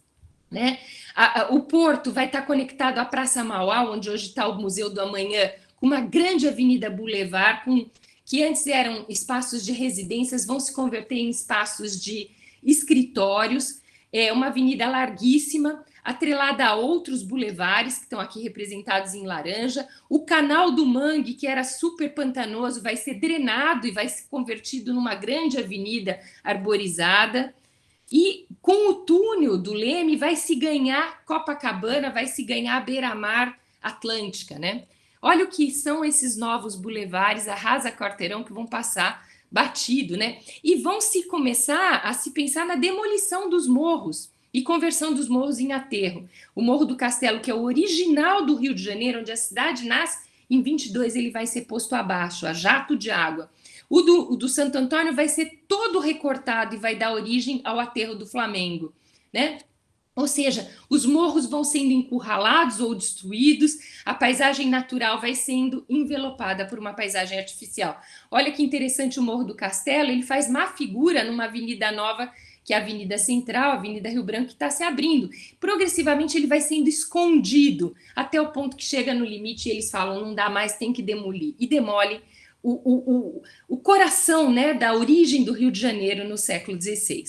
né? O porto vai estar conectado à Praça Mauá, onde hoje está o Museu do Amanhã, com uma grande avenida Boulevard, que antes eram espaços de residências, vão se converter em espaços de escritórios, uma avenida larguíssima, atrelada a outros bulevares que estão aqui representados em laranja. O canal do Mangue, que era super pantanoso, vai ser drenado e vai ser convertido numa grande avenida arborizada. E com o túnel do Leme vai se ganhar Copacabana, vai se ganhar a beira-mar atlântica, né? Olha o que são esses novos bulevares, Arrasa Quarteirão, que vão passar batido, né? E vão se começar a se pensar na demolição dos morros e conversão dos morros em aterro. O Morro do Castelo, que é o original do Rio de Janeiro, onde a cidade nasce, em 22 ele vai ser posto abaixo, a jato de água. O do Santo Antônio vai ser todo recortado e vai dar origem ao aterro do Flamengo, né? Ou seja, os morros vão sendo encurralados ou destruídos, a paisagem natural vai sendo envelopada por uma paisagem artificial. Olha que interessante o Morro do Castelo, ele faz má figura numa avenida nova, que é a Avenida Central, a Avenida Rio Branco, que está se abrindo. Progressivamente ele vai sendo escondido, até o ponto que chega no limite e eles falam, não dá mais, tem que demolir. E demole o coração, né, da origem do Rio de Janeiro no século XVI.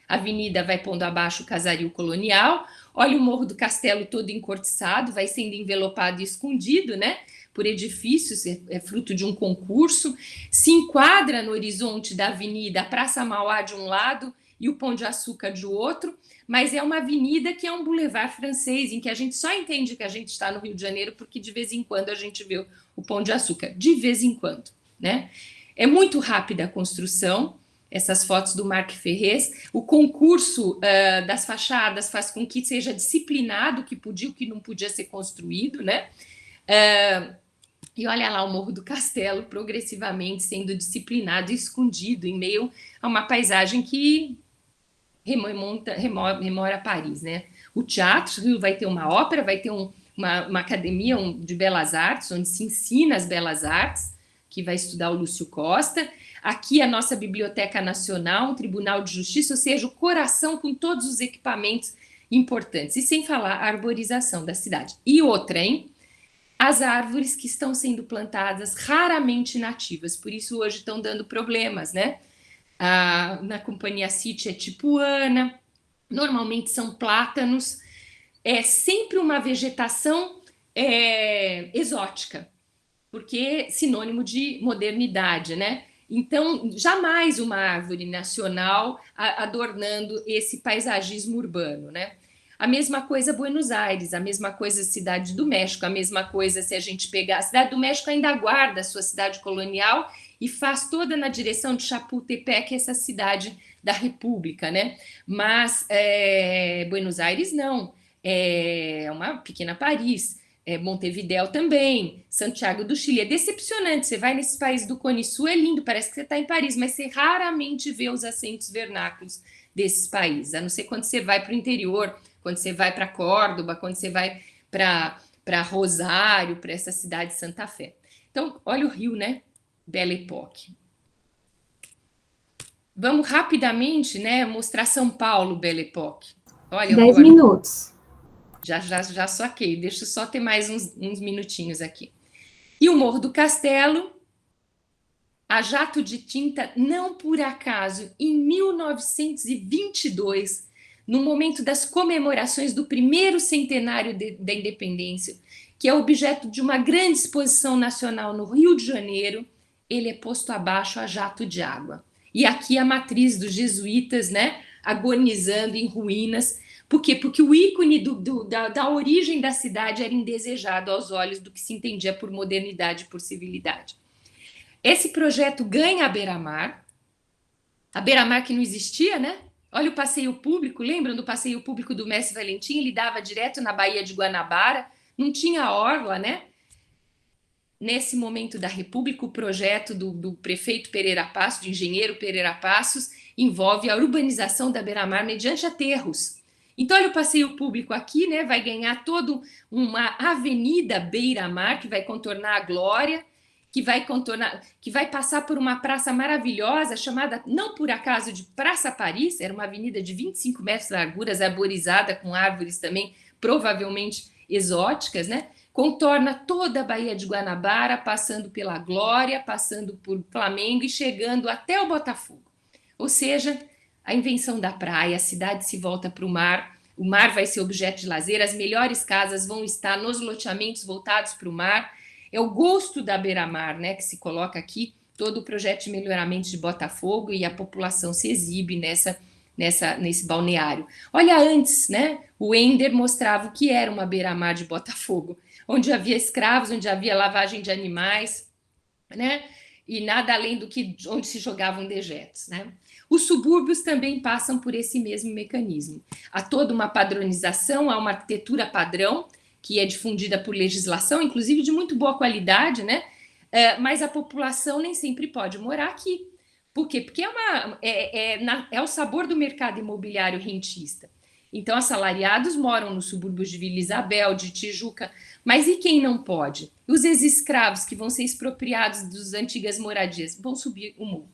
A avenida vai pondo abaixo o casario colonial, olha o Morro do Castelo todo encortiçado, vai sendo envelopado e escondido, né, por edifícios, é fruto de um concurso, se enquadra no horizonte da avenida a Praça Mauá de um lado e o Pão de Açúcar de outro, mas é uma avenida que é um boulevard francês, em que a gente só entende que a gente está no Rio de Janeiro porque de vez em quando a gente vê o Pão de Açúcar, de vez em quando, né? É muito rápida a construção, essas fotos do Marc Ferrez, o concurso das fachadas faz com que seja disciplinado o que podia e o que não podia ser construído, né? E olha lá o Morro do Castelo progressivamente sendo disciplinado e escondido em meio a uma paisagem que remora Paris, né? O teatro vai ter uma ópera, vai ter uma academia de belas artes, onde se ensina as belas artes, que vai estudar o Lúcio Costa. Aqui a nossa Biblioteca Nacional, um Tribunal de Justiça, ou seja, o coração com todos os equipamentos importantes. E sem falar a arborização da cidade. E outra, hein? As árvores que estão sendo plantadas raramente nativas, por isso hoje estão dando problemas, né? Na Companhia City é tipuana, normalmente são plátanos, é sempre uma vegetação exótica, porque é sinônimo de modernidade, né? Então, jamais uma árvore nacional adornando esse paisagismo urbano, né? A mesma coisa Buenos Aires, a mesma coisa Cidade do México, a mesma coisa se a gente pegar... A Cidade do México ainda guarda a sua cidade colonial e faz toda na direção de Chapultepec, essa cidade da República, né? Mas Buenos Aires não, é uma pequena Paris, Montevidéu também, Santiago do Chile. É decepcionante, você vai nesse país do Cone Sul, é lindo, parece que você está em Paris, mas você raramente vê os acentos vernáculos desses países, a não ser quando você vai para o interior, quando você vai para Córdoba, quando você vai para Rosário, para essa cidade de Santa Fé. Então, olha o Rio, né? Belle Époque. Vamos rapidamente, né, mostrar São Paulo, Belle Époque. Olha, 10 minutos. Já saquei, deixa eu só ter mais uns minutinhos aqui. E o Morro do Castelo, a jato de tinta, não por acaso, em 1922, no momento das comemorações do primeiro centenário da independência, que é objeto de uma grande exposição nacional no Rio de Janeiro, ele é posto abaixo a jato de água. E aqui a matriz dos jesuítas, né, agonizando em ruínas. Por quê? Porque o ícone da origem da cidade era indesejado aos olhos do que se entendia por modernidade e por civilidade. Esse projeto ganha a Beira-Mar que não existia, né? Olha o passeio público, lembram do passeio público do Mestre Valentim? Ele dava direto na Baía de Guanabara, não tinha orla, né? Nesse momento da República, o projeto do prefeito Pereira Passos, do engenheiro Pereira Passos, envolve a urbanização da Beira-Mar mediante aterros. Então, olha o passeio público aqui, né? Vai ganhar toda uma avenida Beira-Mar, que vai contornar a Glória, que vai passar por uma praça maravilhosa, chamada, não por acaso, de Praça Paris, era uma avenida de 25 metros de largura, arborizada, com árvores também, provavelmente exóticas, né? Contorna toda a Baía de Guanabara, passando pela Glória, passando por Flamengo e chegando até o Botafogo. Ou seja, a invenção da praia, a cidade se volta para o mar vai ser objeto de lazer, as melhores casas vão estar nos loteamentos voltados para o mar. É o gosto da beira-mar, né, que se coloca aqui, todo o projeto de melhoramento de Botafogo, e a população se exibe nesse balneário. Olha antes, né, o Ender mostrava o que era uma beira-mar de Botafogo, onde havia escravos, onde havia lavagem de animais, né, e nada além do que onde se jogavam dejetos, né. Os subúrbios também passam por esse mesmo mecanismo. Há toda uma padronização, há uma arquitetura padrão, que é difundida por legislação, inclusive de muito boa qualidade, né? Mas a população nem sempre pode morar aqui. Por quê? Porque é o sabor do mercado imobiliário rentista. Então, assalariados moram nos subúrbios de Vila Isabel, de Tijuca, mas e quem não pode? Os ex-escravos que vão ser expropriados das antigas moradias vão subir o morro.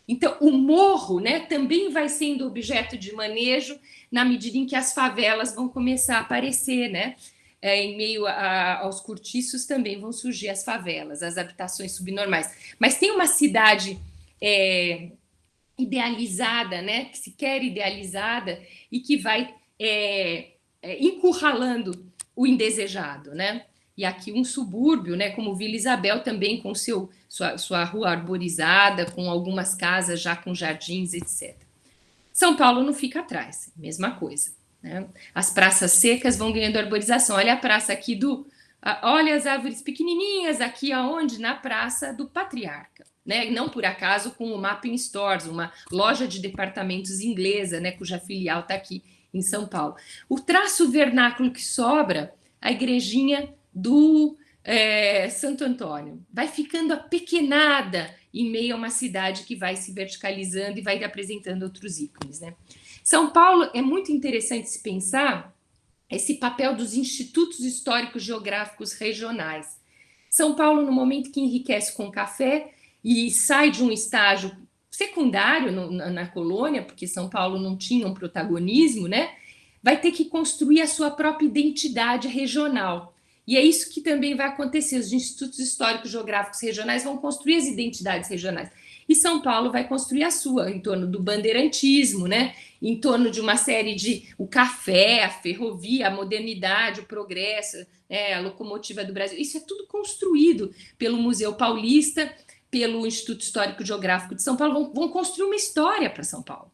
Então, o morro, né, também vai sendo objeto de manejo na medida em que as favelas vão começar a aparecer, né? Em meio aos cortiços também vão surgir as favelas, as habitações subnormais. Mas tem uma cidade idealizada, né, que se quer idealizada e que vai encurralando o indesejado, né? E aqui um subúrbio, né, como Vila Isabel, também com sua rua arborizada, com algumas casas já com jardins, etc. São Paulo não fica atrás, mesma coisa. Né? As praças secas vão ganhando arborização. Olha a praça aqui olha as árvores pequenininhas aqui aonde? Na Praça do Patriarca. Né? Não por acaso com o Mapping Stores, uma loja de departamentos inglesa, né, cuja filial está aqui em São Paulo. O traço vernáculo que sobra, a igrejinha do Santo Antônio, vai ficando apequenada em meio a uma cidade que vai se verticalizando e vai apresentando outros ícones, né? São Paulo é muito interessante se pensar esse papel dos institutos históricos geográficos regionais. São Paulo, no momento que enriquece com café e sai de um estágio secundário na colônia, porque São Paulo não tinha um protagonismo, né? Vai ter que construir a sua própria identidade regional. E é isso que também vai acontecer. Os institutos históricos geográficos regionais vão construir as identidades regionais. E São Paulo vai construir a sua, em torno do bandeirantismo, né? Em torno de uma série o café, a ferrovia, a modernidade, o progresso, né? A locomotiva do Brasil. Isso é tudo construído pelo Museu Paulista, pelo Instituto Histórico e Geográfico de São Paulo, vão construir uma história para São Paulo.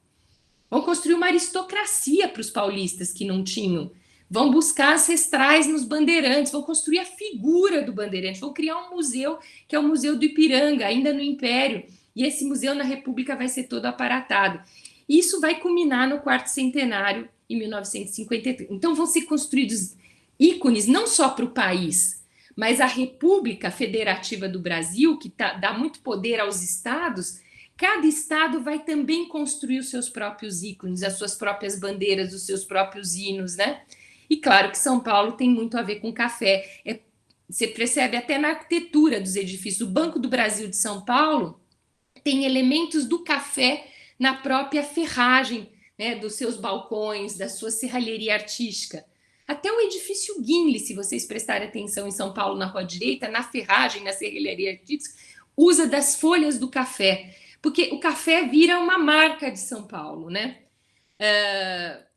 Vão construir uma aristocracia para os paulistas que não tinham. Vão buscar ancestrais nos bandeirantes, vão construir a figura do bandeirante, vão criar um museu, que é o Museu do Ipiranga, ainda no Império, e esse museu na República vai ser todo aparatado. Isso vai culminar no quarto centenário, em 1953. Então vão ser construídos ícones não só para o país, mas a República Federativa do Brasil, que dá muito poder aos estados. Cada estado vai também construir os seus próprios ícones, as suas próprias bandeiras, os seus próprios hinos, né? E claro que São Paulo tem muito a ver com café. Você percebe até na arquitetura dos edifícios. O Banco do Brasil de São Paulo tem elementos do café na própria ferragem, né, dos seus balcões, da sua serralheria artística. Até o edifício Guinle, se vocês prestarem atenção em São Paulo, na Rua Direita, na ferragem, na serralheria artística, usa das folhas do café, porque o café vira uma marca de São Paulo, né?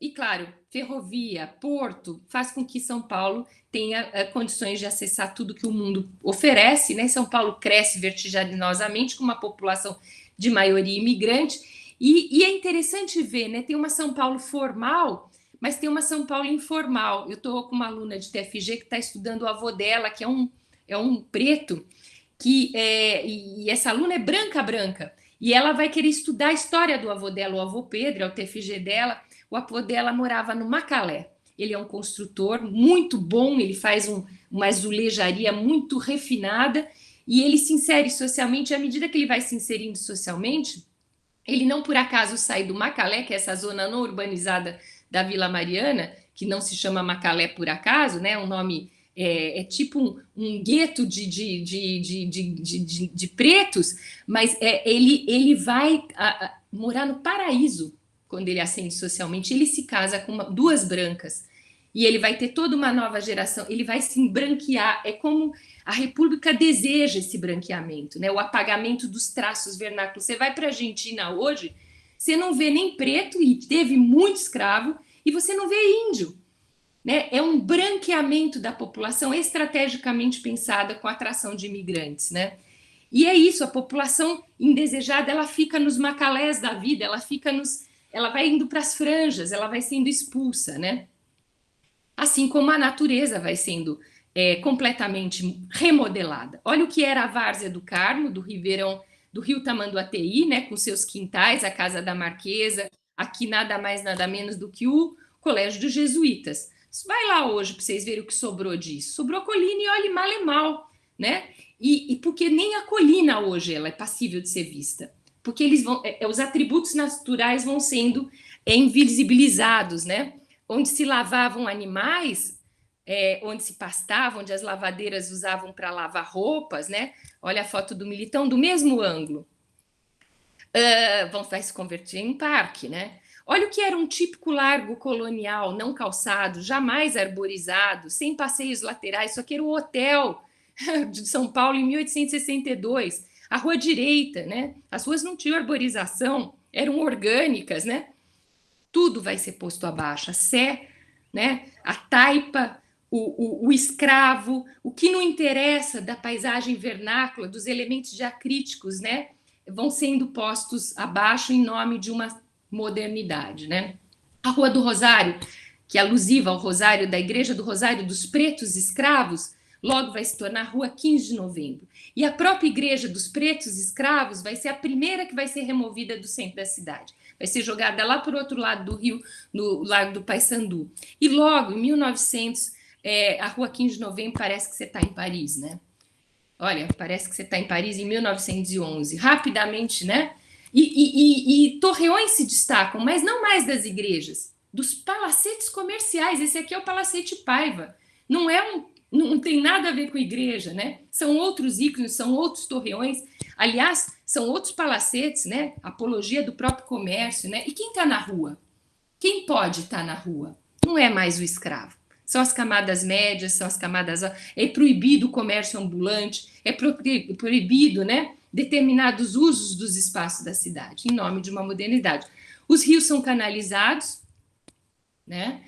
E claro, ferrovia, porto, faz com que São Paulo tenha condições de acessar tudo que o mundo oferece, né? São Paulo cresce vertiginosamente com uma população de maioria imigrante, e é interessante ver, né? Tem uma São Paulo formal, mas tem uma São Paulo informal. Eu estou com uma aluna de TFG que está estudando o avô dela, que é um preto, e essa aluna é branca, e ela vai querer estudar a história do avô dela, o avô Pedro, é o TFG dela. O avô dela morava no Macalé. Ele é um construtor muito bom, ele faz uma azulejaria muito refinada, e ele se insere socialmente. À medida que ele vai se inserindo socialmente, ele não por acaso sai do Macalé, que é essa zona não urbanizada da Vila Mariana, que não se chama Macalé por acaso, né? Um nome tipo um gueto de pretos, mas ele vai morar no Paraíso quando ele ascende socialmente. Ele se casa com duas brancas e ele vai ter toda uma nova geração, ele vai se embranquear. É como a República deseja esse branqueamento, né? O apagamento dos traços vernáculos. Você vai para a Argentina hoje, você não vê nem preto, e teve muito escravo, e você não vê índio, né? É um branqueamento da população estrategicamente pensada com a atração de imigrantes, né? E é isso, a população indesejada, ela fica nos macalés da vida, ela vai indo para as franjas, ela vai sendo expulsa, né? Assim como a natureza vai sendo completamente remodelada. Olha o que era a Várzea do Carmo, do Ribeirão, do Rio Tamanduateí, né, com seus quintais, a Casa da Marquesa, aqui nada mais, nada menos do que o Colégio dos Jesuítas. Vai lá hoje para vocês verem o que sobrou disso. Sobrou colina e olhe mal e mal, né? E porque nem a colina hoje ela é passível de ser vista, porque os atributos naturais vão sendo invisibilizados, né? Onde se lavavam animais, onde se pastava, onde as lavadeiras usavam para lavar roupas, né? Olha a foto do Militão do mesmo ângulo. Vai se converter em parque, né? Olha o que era um típico largo colonial, não calçado, jamais arborizado, sem passeios laterais. Isso aqui era o hotel de São Paulo em 1862. A Rua Direita, né? As ruas não tinham arborização, eram orgânicas, né? Tudo vai ser posto abaixo. A sé, né? A taipa, o escravo, o que não interessa da paisagem vernácula, dos elementos diacríticos, né? Vão sendo postos abaixo em nome de uma modernidade, né? A Rua do Rosário, que é alusiva ao Rosário da Igreja do Rosário dos Pretos Escravos, logo vai se tornar Rua 15 de Novembro. E a própria Igreja dos Pretos Escravos vai ser a primeira que vai ser removida do centro da cidade. Vai ser jogada lá para o outro lado do rio, no Lago do Paissandu. E logo, em 1900, a Rua 15 de Novembro parece que você está em Paris, né? Olha, parece que você está em Paris em 1911. Rapidamente, né? E torreões se destacam, mas não mais das igrejas, dos palacetes comerciais. Esse aqui é o Palacete Paiva. Não tem nada a ver com a igreja, né? São outros ícones, são outros torreões. Aliás, são outros palacetes, né? Apologia do próprio comércio, né? E quem está na rua? Quem pode estar na rua? Não é mais o escravo. São as camadas médias, são as camadas... É proibido o comércio ambulante, é proibido, né? Determinados usos dos espaços da cidade, em nome de uma modernidade. Os rios são canalizados, né?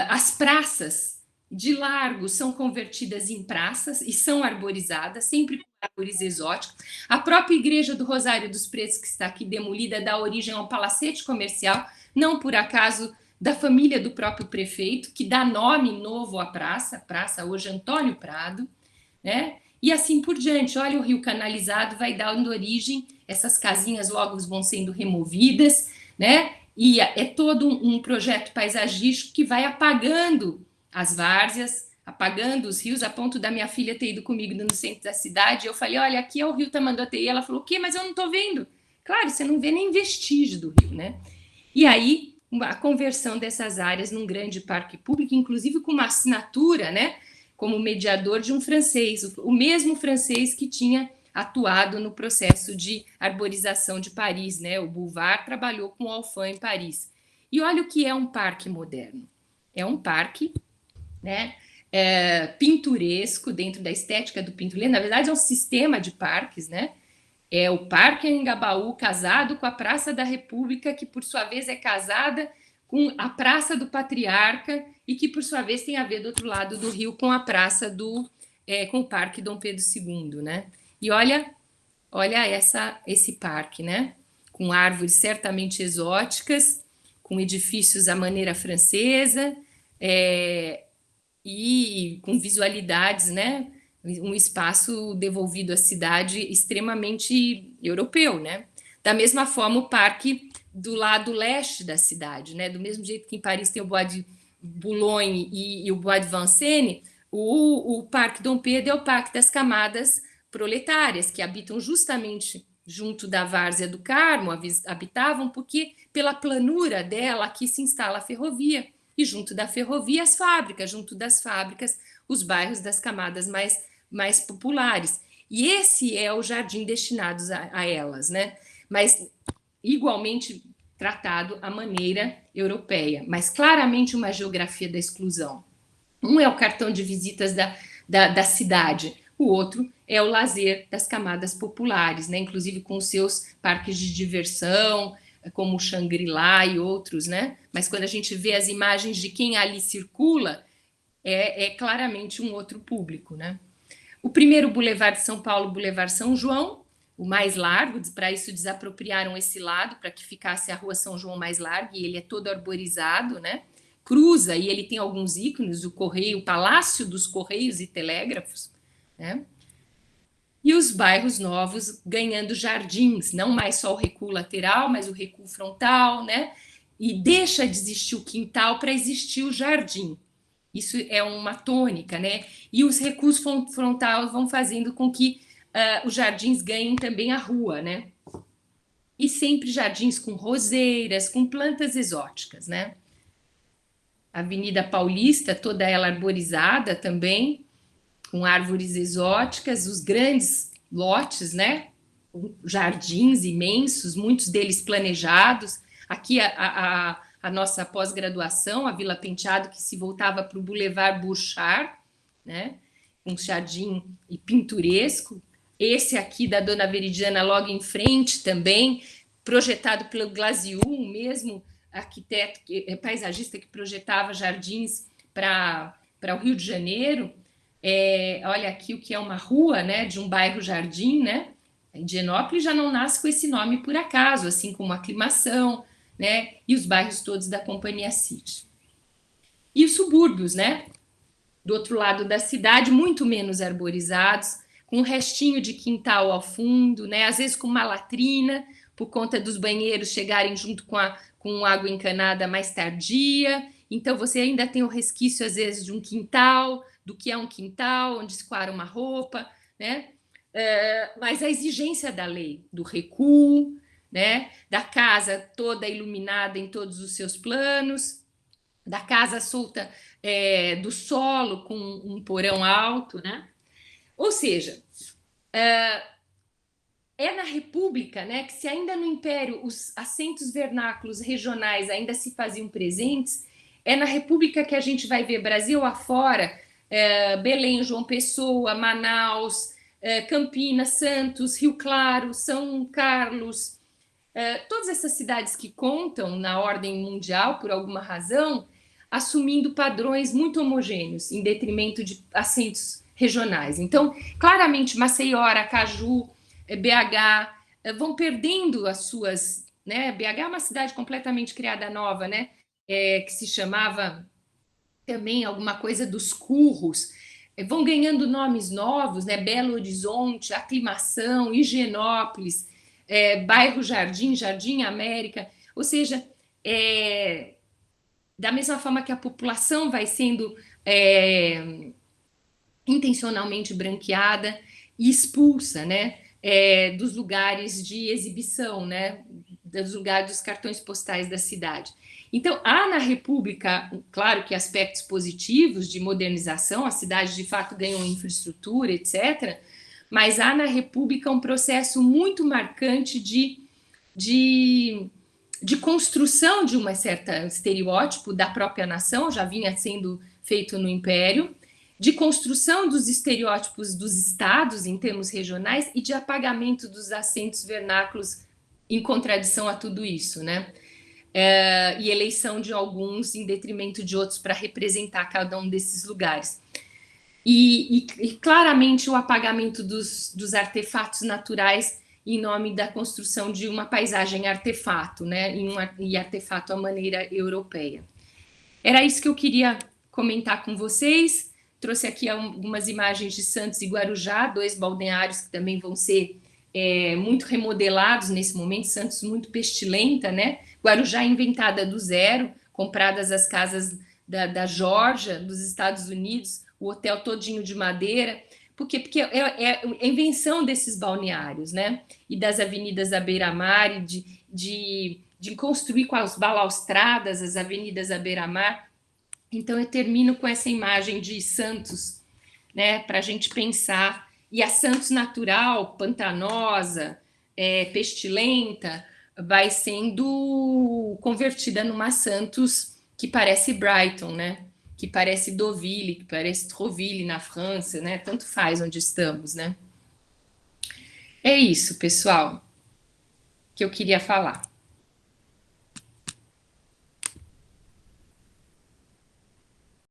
As praças de largo são convertidas em praças e são arborizadas, sempre com árvores exóticas. A própria igreja do Rosário dos Pretos, que está aqui demolida, dá origem a um palacete comercial, não por acaso da família do próprio prefeito, que dá nome novo à praça, praça hoje Antônio Prado, né? E assim por diante. Olha, o rio canalizado vai dando origem, essas casinhas logo vão sendo removidas, né? E é todo um projeto paisagístico que vai apagando as várzeas, apagando os rios, a ponto da minha filha ter ido comigo no centro da cidade. Eu falei, olha, aqui é o rio Tamanduateí. Ela falou, o quê? Mas eu não estou vendo. Claro, você não vê nem vestígio do rio, né? E aí, a conversão dessas áreas num grande parque público, inclusive com uma assinatura, né? Como mediador de um francês, o mesmo francês que tinha atuado no processo de arborização de Paris, né? O Bouvard trabalhou com o Alphand em Paris. E olha o que é um parque moderno. É um parque, né, pinturesco, dentro da estética do Pinto-Lê. Na verdade, é um sistema de parques, né? É o Parque Anhangabaú casado com a Praça da República, que por sua vez é casada com a Praça do Patriarca e que por sua vez tem a ver do outro lado do rio com a Praça com o Parque Dom Pedro II, né? E olha esse parque, né? Com árvores certamente exóticas, com edifícios à maneira francesa, e com visualidades, né? Um espaço devolvido à cidade extremamente europeu, né? Da mesma forma, o parque do lado leste da cidade, né? Do mesmo jeito que em Paris tem o Bois de Boulogne e o Bois de Vincennes, o Parque Dom Pedro é o parque das camadas proletárias, que habitam justamente junto da Várzea do Carmo, habitavam porque pela planura dela aqui se instala a ferrovia, e junto da ferrovia as fábricas, junto das fábricas os bairros das camadas mais populares. E esse é o jardim destinado a elas, né? Mas igualmente tratado à maneira europeia, mas claramente uma geografia da exclusão. Um é o cartão de visitas da cidade, o outro é o lazer das camadas populares, né? Inclusive com seus parques de diversão, como o Shangri-La e outros, né? Mas quando a gente vê as imagens de quem ali circula, é claramente um outro público, né? O primeiro Boulevard de São Paulo, Boulevard São João, o mais largo, para isso desapropriaram esse lado, para que ficasse a Rua São João mais larga, e ele é todo arborizado, né? Cruza, e ele tem alguns ícones, o Correio, o Palácio dos Correios e Telégrafos, né? E os bairros novos ganhando jardins, não mais só o recuo lateral, mas o recuo frontal, né? E deixa de existir o quintal para existir o jardim. Isso é uma tônica, né? E os recuos frontais vão fazendo com que os jardins ganhem também a rua, né? E sempre jardins com roseiras, com plantas exóticas, né? A Avenida Paulista, toda ela arborizada também, com árvores exóticas, os grandes lotes, né? Jardins imensos, muitos deles planejados. Aqui a nossa pós-graduação, a Vila Penteado, que se voltava para o Boulevard Burchard, né? Um jardim pinturesco. Esse aqui da Dona Veridiana, logo em frente também, projetado pelo Glaziou, o mesmo arquiteto, paisagista que projetava jardins para o Rio de Janeiro. Olha aqui o que é uma rua, né, de um bairro jardim, né? Higienópolis já não nasce com esse nome por acaso, assim como a Aclimação, né? E os bairros todos da Companhia City. E os subúrbios, né? Do outro lado da cidade, muito menos arborizados, com um restinho de quintal ao fundo, né? Às vezes com uma latrina, por conta dos banheiros chegarem junto com água encanada mais tardia. Então, você ainda tem o resquício, às vezes, de um quintal, do que é um quintal, onde escoara uma roupa, né? Mas a exigência da lei, do recuo, né? Da casa toda iluminada em todos os seus planos, da casa solta do solo com um porão alto, né? Ou seja, na República, né, que se ainda no Império os assentos vernáculos regionais ainda se faziam presentes, é na República que a gente vai ver Brasil afora, Belém, João Pessoa, Manaus, Campinas, Santos, Rio Claro, São Carlos, todas essas cidades que contam na ordem mundial por alguma razão, assumindo padrões muito homogêneos, em detrimento de acentos regionais. Então, claramente, Maceió, Aracaju, BH vão perdendo as suas... Né? BH é uma cidade completamente criada nova, né? Que se chamava também alguma coisa dos Curros, vão ganhando nomes novos, né? Belo Horizonte, Aclimação, Higienópolis, Bairro Jardim, Jardim América, ou seja, da mesma forma que a população vai sendo intencionalmente branqueada e expulsa, né? Dos lugares de exibição, né? Dos lugares dos cartões postais da cidade. Então, há na República, claro que aspectos positivos de modernização, a cidade de fato ganhou infraestrutura, etc., mas há na República um processo muito marcante de construção de um certo estereótipo da própria nação, já vinha sendo feito no Império, de construção dos estereótipos dos estados em termos regionais e de apagamento dos acentos vernáculos em contradição a tudo isso, né? E eleição de alguns em detrimento de outros para representar cada um desses lugares. E claramente o apagamento dos artefatos naturais em nome da construção de uma paisagem artefato, né? E artefato à maneira europeia. Era isso que eu queria comentar com vocês. Trouxe aqui algumas imagens de Santos e Guarujá, 2 balneários que também vão ser muito remodelados nesse momento. Santos muito pestilenta, né? Guarujá inventada do zero, compradas as casas da Geórgia, dos Estados Unidos, o hotel todinho de madeira. Porque é a invenção desses balneários, né? E das avenidas à beira-mar, e de construir com as balaustradas as avenidas à beira-mar. Então, eu termino com essa imagem de Santos, né? Para a gente pensar. E a Santos natural, pantanosa, pestilenta, vai sendo convertida numa Santos que parece Brighton, né? Que parece Deauville, que parece Trouville na França, né? Tanto faz onde estamos, né? É isso, pessoal, que eu queria falar.